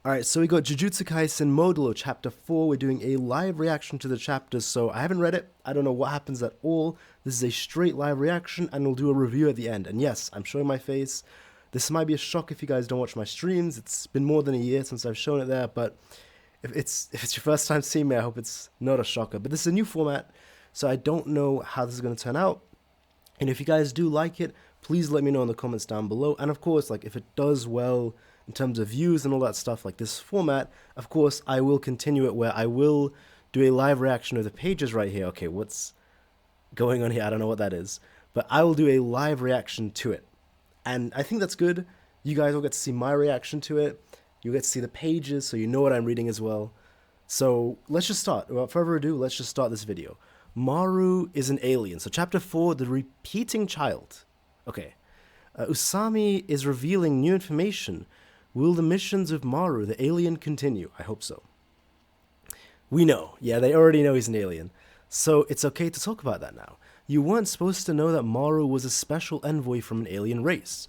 Alright, so we got Jujutsu Kaisen Modulo Chapter 4. We're doing a live reaction to the chapters, so I haven't read it. I don't know what happens at all. This is a straight live reaction, and we'll do a review at the end. And yes, I'm showing my face. This might be a shock if you guys don't watch my streams. It's been more than a year since I've shown it there, but if it's your first time seeing me, I hope it's not a shocker. But this is a new format, so I don't know how this is going to turn out. And if you guys do like it, please let me know in the comments down below. And of course, like if it does well in terms of views and all that stuff, like this format, of course, I will continue it where I will do a live reaction of the pages right here. Okay, what's going on here? I don't know what that is. But I will do a live reaction to it. And I think that's good. You guys will get to see my reaction to it. You'll get to see the pages, so you know what I'm reading as well. So let's just start. Without further ado, let's just start this video. Maru is an alien. So chapter 4, the repeating child. Okay. Usami is revealing new information. Will the missions of Maru, the alien, continue? I hope so. We know. Yeah, they already know he's an alien. So it's okay to talk about that now. You weren't supposed to know that Maru was a special envoy from an alien race.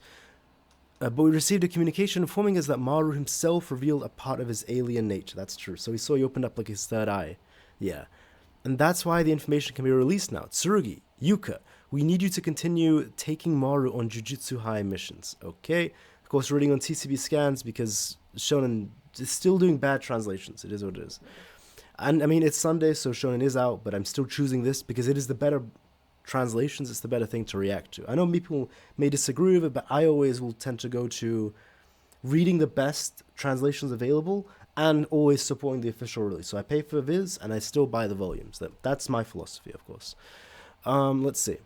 But we received a communication informing us that Maru himself revealed a part of his alien nature. That's true. So we saw he opened up like his third eye. Yeah. And that's why the information can be released now. Tsurugi, Yuka, we need you to continue taking Maru on Jujutsu High missions. Okay? Of course, reading on TCB scans because Shonen is still doing bad translations. It is what it is. And I mean, it's Sunday, so Shonen is out, but I'm still choosing this because it is the better translations. It's the better thing to react to. I know people may disagree with it, but I always will tend to go to reading the best translations available and always supporting the official release. So I pay for Viz and I still buy the volumes. That's my philosophy, of course. Let's see.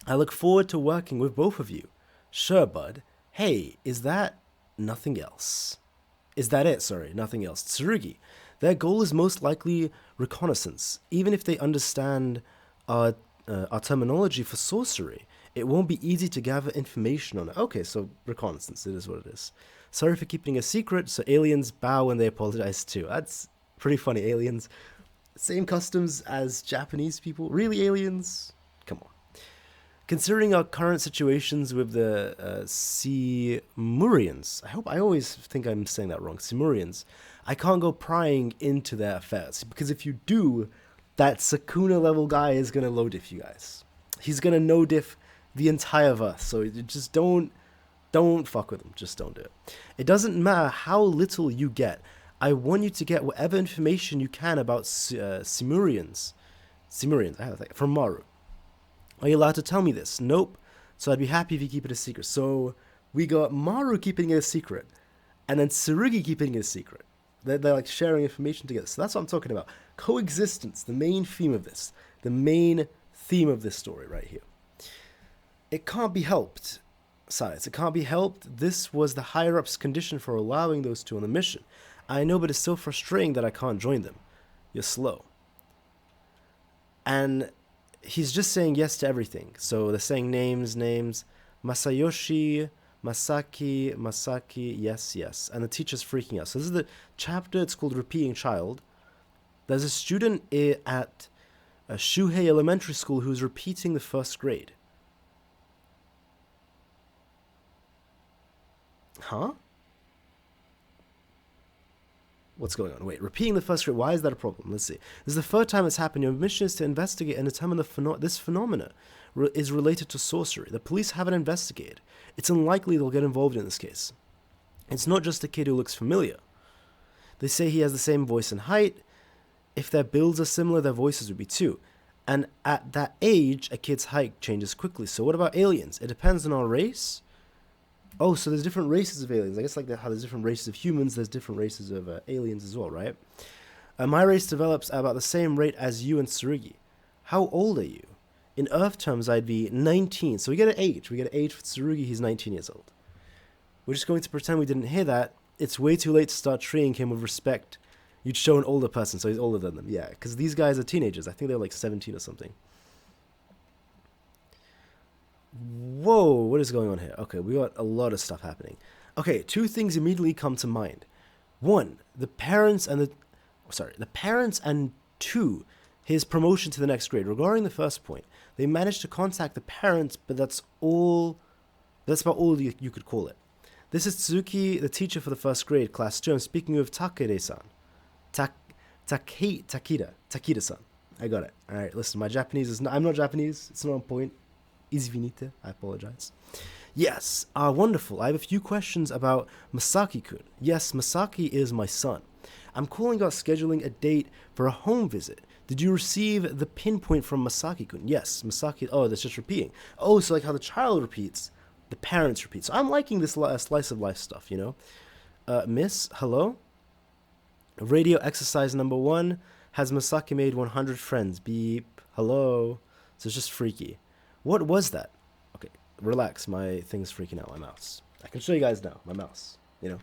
I look forward to working with both of you. Sure, bud. Hey, is that nothing else? Is that it? Sorry, nothing else. Tsurugi. Their goal is most likely reconnaissance. Even if they understand our terminology for sorcery, it won't be easy to gather information on it. Okay, so reconnaissance, it is what it is. Sorry for keeping a secret, so aliens bow when they apologize too. That's pretty funny, aliens. Same customs as Japanese people. Really, aliens? Come on. Considering our current situations with the Simurians, I always think I'm saying that wrong, Simurians, I can't go prying into their affairs, because if you do, that Sukuna level guy is going to low diff you guys. He's going to no diff the entire verse, so just don't fuck with him, just don't do it. It doesn't matter how little you get, I want you to get whatever information you can about Simurians, from Maru. Are you allowed to tell me this? Nope. So I'd be happy if you keep it a secret. So we got Maru keeping it a secret, and then Tsurugi keeping it a secret. They're like sharing information together. So that's what I'm talking about. Coexistence, the main theme of this. The main theme of this story right here. It can't be helped. Sides, it can't be helped. This was the higher-ups' condition for allowing those two on the mission. I know, but it's so frustrating that I can't join them. You're slow. And he's just saying yes to everything. So they're saying names. Masayoshi, Masaki, yes. And the teacher's freaking out. So this is the chapter, it's called Repeating Child. There's a student at Shuhei Elementary School who's repeating the first grade. Huh? What's going on? Wait, repeating the first grade, why is that a problem? Let's see. This is the third time it's happened. Your mission is to investigate and determine this phenomena is related to sorcery. The police haven't investigated. It's unlikely they'll get involved in this case. It's not just a kid who looks familiar. They say he has the same voice and height. If their builds are similar, their voices would be too. And at that age, a kid's height changes quickly. So what about aliens? It depends on our race. Oh, so there's different races of aliens. I guess like how there's different races of humans, there's different races of aliens as well, right? My race develops at about the same rate as you and Tsurugi. How old are you? In Earth terms, I'd be 19. So we get an age. We get an age for Tsurugi. He's 19 years old. We're just going to pretend we didn't hear that. It's way too late to start treating him with respect. You'd show an older person, so he's older than them. Yeah, because these guys are teenagers. I think they're like 17 or something. Whoa, what is going on here? Okay, we got a lot of stuff happening. Okay, two things immediately come to mind. One, the parents and two, his promotion to the next grade. Regarding the first point, they managed to contact the parents, but that's about all you could call it. This is Tsuki, the teacher for the first grade, class 2. I'm speaking with Takede-san. Takida-san. I got it. Alright, listen, my Japanese is not, I'm not Japanese. It's not on point. Izvinite. I apologize. Yes, wonderful. I have a few questions about Masaki-kun. Yes, Masaki is my son. I'm calling about scheduling a date for a home visit. Did you receive the pinpoint from Masaki-kun? Yes, Masaki. Oh, that's just repeating. Oh, so like how the child repeats, the parents repeat. So I'm liking this slice of life stuff, you know? Miss, hello? Radio exercise number 1. Has Masaki made 100 friends? Beep. Hello? So it's just freaky. What was that? Okay, relax. My thing's freaking out, my mouse. I can show you guys now, my mouse, you know?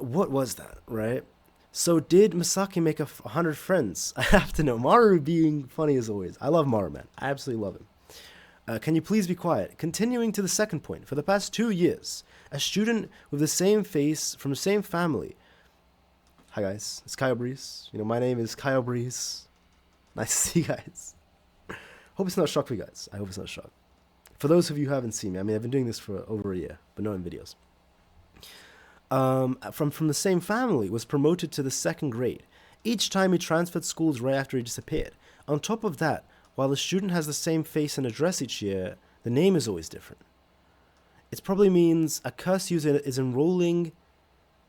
What was that, right? So did Masaki make 100 friends? I have to know. Maru being funny as always. I love Maru, man. I absolutely love him. Can you please be quiet? Continuing to the second point. For the past 2 years, a student with the same face from the same family. Hi guys, it's Kyle Breeze. You know, my name is Kyle Breeze. Nice to see you guys. Hope it's not a shock for you guys. I hope it's not a shock. For those of you who haven't seen me, I mean, I've been doing this for over a year, but not in videos. From the same family, was promoted to the second grade. Each time he transferred schools right after he disappeared. On top of that, while the student has the same face and address each year, the name is always different. It probably means a curse user is enrolling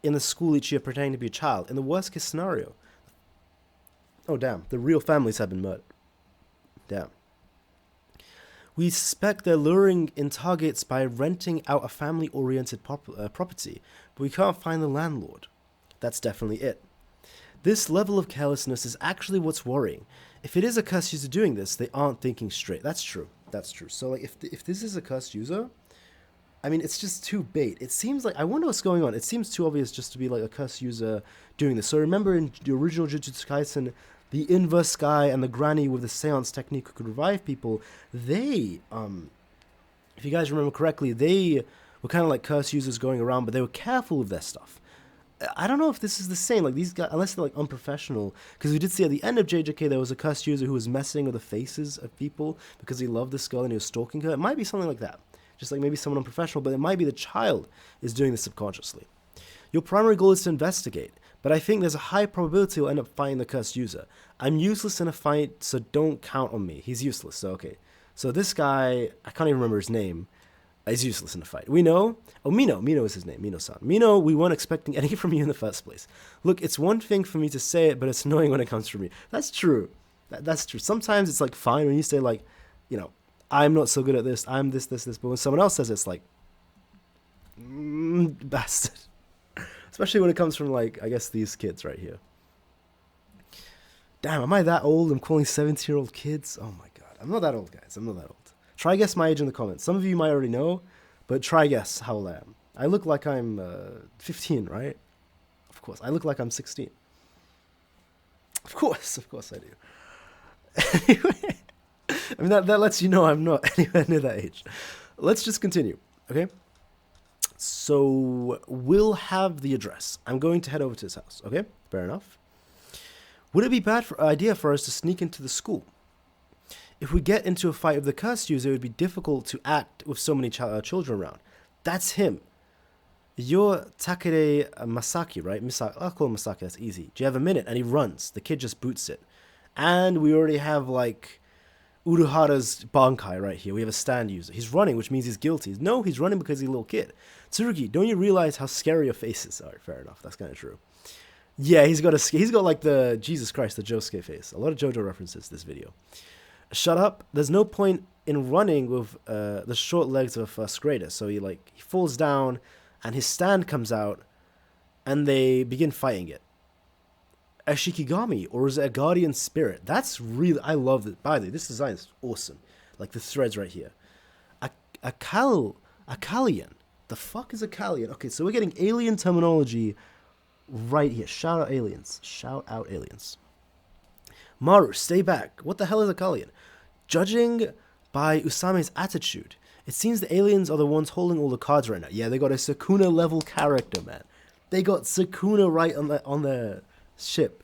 in the school each year pretending to be a child. In the worst case scenario. Oh damn, the real families have been murdered. Damn. We suspect they're luring in targets by renting out a family-oriented property, but we can't find the landlord. That's definitely it. This level of carelessness is actually what's worrying. If it is a cursed user doing this, they aren't thinking straight. That's true. That's true. So like, if this is a cursed user, I mean, it's just too bait. It seems like, I wonder what's going on. It seems too obvious just to be like a cursed user doing this. So remember in the original Jujutsu Kaisen, the inverse guy and the granny with the seance technique who could revive people, they, if you guys remember correctly, they were kind of like curse users going around, but they were careful with their stuff. I don't know if this is the same, like these guys, unless they're like unprofessional, because we did see at the end of JJK there was a cursed user who was messing with the faces of people because he loved this girl and he was stalking her. It might be something like that, just like maybe someone unprofessional, but it might be the child is doing this subconsciously. Your primary goal is to investigate, but I think there's a high probability you'll end up fighting the cursed user. I'm useless in a fight, so don't count on me. He's useless, so okay. So this guy, I can't even remember his name, is useless in a fight. We know, oh, Mino is his name, Mino-san. Mino, we weren't expecting anything from you in the first place. Look, it's one thing for me to say it, but it's annoying when it comes from me. That's true. That's true. Sometimes it's like fine when you say like, you know, I'm not so good at this, I'm this, but when someone else says it, it's like, bastard. Especially when it comes from like, I guess these kids right here. Damn, am I that old? I'm calling 17-year-old kids? Oh my god. I'm not that old, guys. I'm not that old. Try guess my age in the comments. Some of you might already know, but try guess how old I am. I look like I'm 15, right? Of course. I look like I'm 16. Of course I do. Anyway, I mean, that lets you know I'm not anywhere near that age. Let's just continue, okay? So, we'll have the address. I'm going to head over to his house, okay? Fair enough. Would it be bad idea for us to sneak into the school? If we get into a fight with the cursed user, it would be difficult to act with so many children around. That's him. You're Takede Masaki, right? I'll call him Masaki, that's easy. Do you have a minute? And he runs. The kid just boots it. And we already have, like, Uruhara's Bankai right here. We have a stand user. He's running, which means he's guilty. No, he's running because he's a little kid. Tsurugi, don't you realize how scary your face is? Alright, fair enough. That's kind of true. Yeah, he's got like the, Jesus Christ, the Josuke face. A lot of JoJo references this video. Shut up. There's no point in running with the short legs of a first grader. So he falls down and his stand comes out and they begin fighting it. A Shikigami, or is it a guardian spirit? That's really, I love it. By the way, this design is awesome. Like the threads right here. A Kalian. The fuck is a Kalian? Okay, so we're getting alien terminology right here. Shout out aliens. Shout out aliens. Maru, stay back. What the hell is a Kalian? Judging by Usame's attitude, it seems the aliens are the ones holding all the cards right now. Yeah, they got a Sukuna level character, man. They got Sukuna right on the ship.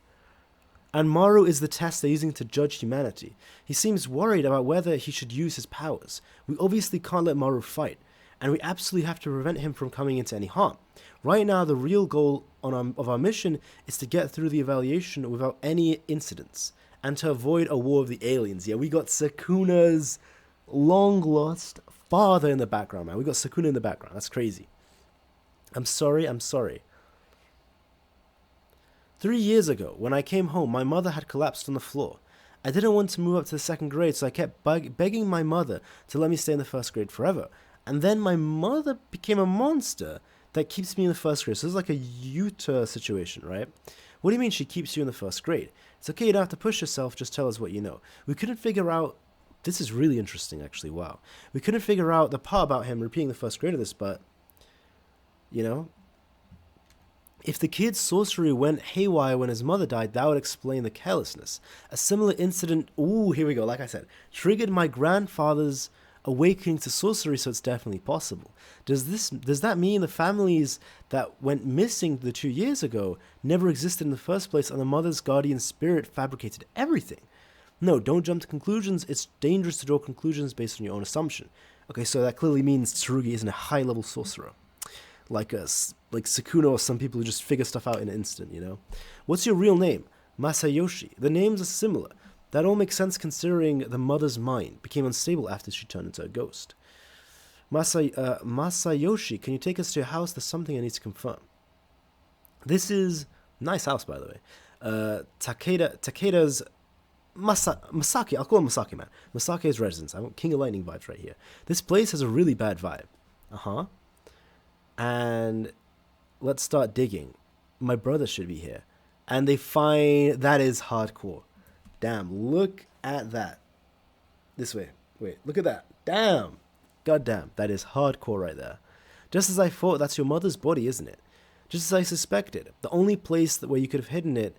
And Maru is the test they're using to judge humanity. He seems worried about whether he should use his powers. We obviously can't let Maru fight. and we absolutely have to prevent him from coming into any harm. Right now, the real goal of our mission is to get through the evaluation without any incidents, and to avoid a war of the aliens. Yeah, we got Sukuna's long-lost father in the background, man. We got Sukuna in the background. That's crazy. I'm sorry. 3 years ago, when I came home, my mother had collapsed on the floor. I didn't want to move up to the 2nd grade, so I kept begging my mother to let me stay in the 1st grade forever. And then my mother became a monster that keeps me in the 1st grade. So this is like a Yuta situation, right? What do you mean she keeps you in the 1st grade? It's okay, you don't have to push yourself, just tell us what you know. We couldn't figure out... This is really interesting, actually, wow. We couldn't figure out the part about him repeating the 1st grade of this, but... You know? If the kid's sorcery went haywire when his mother died, that would explain the carelessness. A similar incident, ooh, here we go, like I said, triggered my grandfather's awakening to sorcery, so it's definitely possible. Does that mean the families that went missing the 2 years ago never existed in the first place, and the mother's guardian spirit fabricated everything? No, don't jump to conclusions. It's dangerous to draw conclusions based on your own assumption. Okay, so that clearly means Tsurugi isn't a high-level sorcerer. Like Sukuna or some people who just figure stuff out in an instant, you know? What's your real name? Masayoshi. The names are similar. That all makes sense considering the mother's mind became unstable after she turned into a ghost. Masayoshi, can you take us to your house? There's something I need to confirm. This is... Nice house, by the way. Takeda's... Masaki, I'll call him Masaki, man. Masaki's residence. I want King of Lightning vibes right here. This place has a really bad vibe. Uh-huh. And let's start digging. My brother should be here. And they find... That is hardcore. Damn, look at that. This way. Wait, look at that. Damn. God damn, that is hardcore right there. Just as I thought, that's your mother's body, isn't it? Just as I suspected. The only place where you could have hidden it,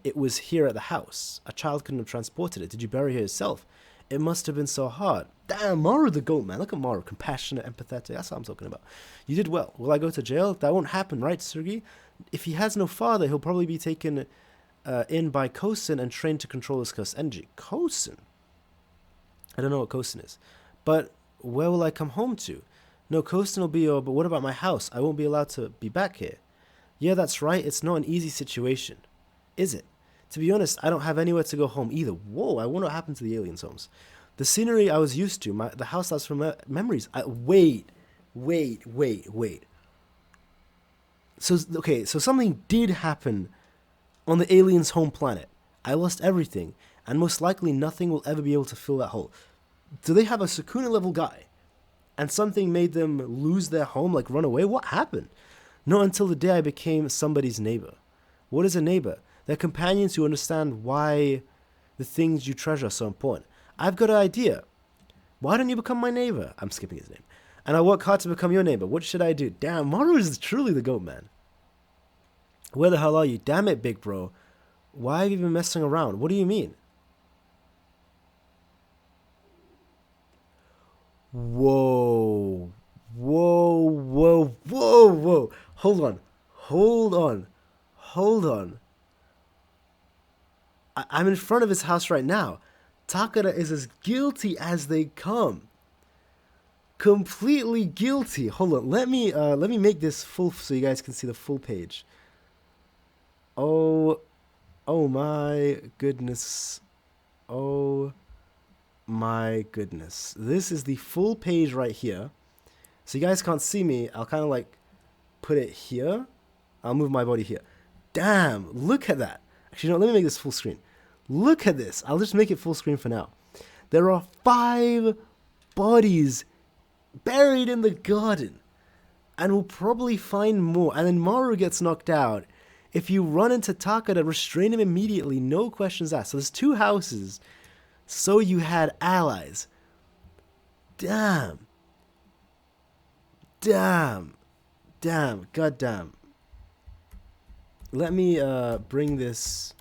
it was here at the house. A child couldn't have transported it. Did you bury her yourself? It must have been so hard. Damn, Maru the goat, man. Look at Maru. Compassionate, empathetic. That's what I'm talking about. You did well. Will I go to jail? That won't happen, right, Tsurugi? If he has no father, he'll probably be taken in by Kosen and trained to control his cursed energy. Kosen? I don't know what Kosen is. But where will I come home to? No, Kosen will be your... But what about my house? I won't be allowed to be back here. Yeah, that's right. It's not an easy situation. Is it? To be honest, I don't have anywhere to go home either. Whoa, I wonder what happened to the aliens' homes. The scenery I was used to, the house that's from memories. Wait. So, okay, so something did happen on the aliens' home planet. I lost everything, and most likely nothing will ever be able to fill that hole. Do they have a Sukuna-level guy? And something made them lose their home, like run away? What happened? Not until the day I became somebody's neighbor. What is a neighbor? They're companions who understand why the things you treasure are so important. I've got an idea. Why don't you become my neighbor? I'm skipping his name. And I'll work hard to become your neighbor. What should I do? Damn, Maru is truly the goat, man. Where the hell are you? Damn it, big bro. Why have you been messing around? What do you mean? Whoa. Hold on. I'm in front of his house right now. Takada is as guilty as they come. Completely guilty. Hold on. Let me make this full so you guys can see the full page. Oh my goodness. Oh my goodness. This is the full page right here. So you guys can't see me. I'll kind of like put it here. I'll move my body here. Damn, look at that. Actually, no, let me make this full screen. Look at this. I'll just make it full screen for now. There are 5 bodies buried in the garden. And we'll probably find more. And then Maru gets knocked out. If you run into Takada, restrain him immediately. No questions asked. So there's 2 houses. So you had allies. Damn. Goddamn. Let me bring this...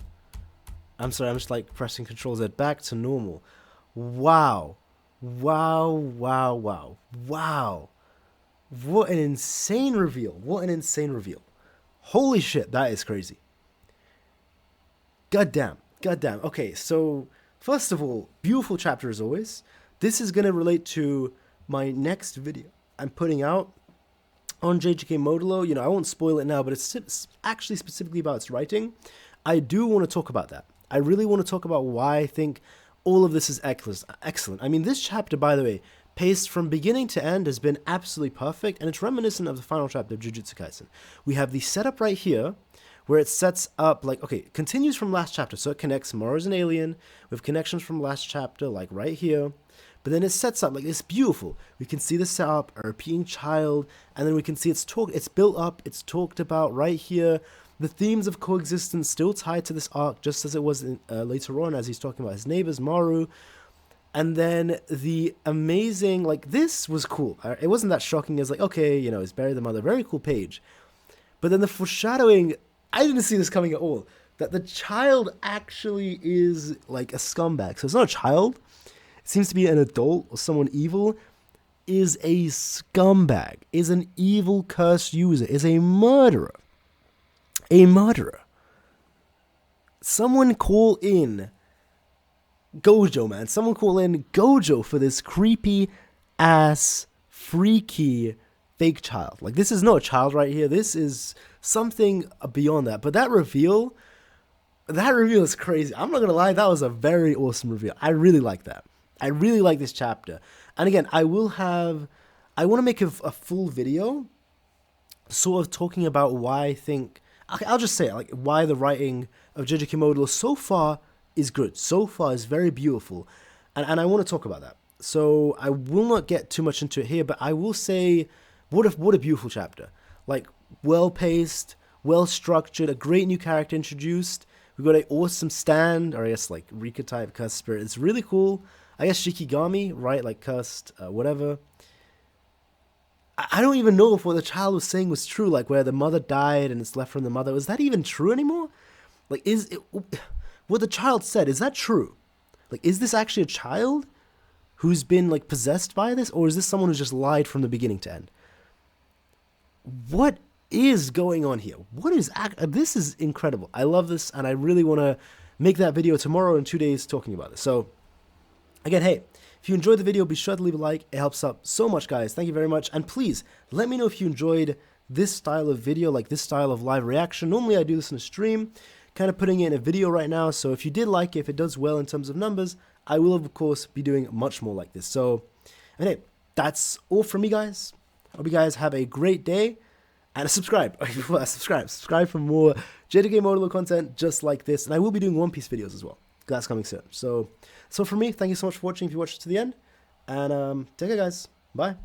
I'm sorry, I'm just like pressing Control Z back to normal. Wow. What an insane reveal. Holy shit, that is crazy. Goddamn. Okay, so first of all, beautiful chapter as always. This is going to relate to my next video. I'm putting out on JJK Modulo. You know, I won't spoil it now, but it's actually specifically about its writing. I do want to talk about that. I really want to talk about why I think all of this is excellent. I mean, this chapter, by the way, paced from beginning to end, has been absolutely perfect, and it's reminiscent of the final chapter of Jujutsu Kaisen. We have the setup right here, where it sets up, like, okay, it continues from last chapter, so it connects Moro's an alien, with connections from last chapter, like right here, but then it sets up, like, it's beautiful. We can see the setup, a repeating child, and then we can see it's built up, it's talked about right here, the themes of coexistence still tied to this arc, just as it was later on, as he's talking about his neighbors, Maru. And then the amazing, like, this was cool. It wasn't that shocking as, like, okay, you know, he's buried the mother. Very cool page. But then the foreshadowing, I didn't see this coming at all. That the child actually is, like, a scumbag. So it's not a child. It seems to be an adult or someone evil. Is a scumbag. Is an evil cursed user. Is a murderer. A murderer. Someone call in Gojo, man. Someone call in Gojo for this creepy ass freaky fake child. Like, this is not a child right here. This is something beyond that. But that reveal is crazy. I'm not gonna lie, that was a very awesome reveal. I really like that. I really like this chapter. And again, I want to make a full video sort of talking about why I think, I'll just say it, like, why the writing of JJK Modulo so far is good. So far is very beautiful. And I want to talk about that. So I will not get too much into it here, but I will say, what a beautiful chapter. Like, well-paced, well-structured, a great new character introduced. We've got an awesome stand, or I guess, like, Rika-type cursed spirit. It's really cool. I guess Shikigami, right? Like, cursed, whatever. I don't even know if what the child was saying was true, like where the mother died and it's left from the mother. Is that even true anymore? Like, is it, what the child said, is that true? Like, is this actually a child who's been, like, possessed by this? Or is this someone who's just lied from the beginning to end? What is going on here? This is incredible. I love this, and I really want to make that video tomorrow in 2 days talking about this. So, again, hey, if you enjoyed the video, be sure to leave a like. It helps out so much, guys. Thank you very much. And please, let me know if you enjoyed this style of video, like this style of live reaction. Normally, I do this in a stream, kind of putting it in a video right now. So if you did like it, if it does well in terms of numbers, I will, of course, be doing much more like this. So, and hey, that's all from me, guys. I hope you guys have a great day. And subscribe. Subscribe for more JJK Modulo content just like this. And I will be doing One Piece videos as well. That's coming soon. So for me, thank you so much for watching if you watched to the end. And take care, guys. Bye.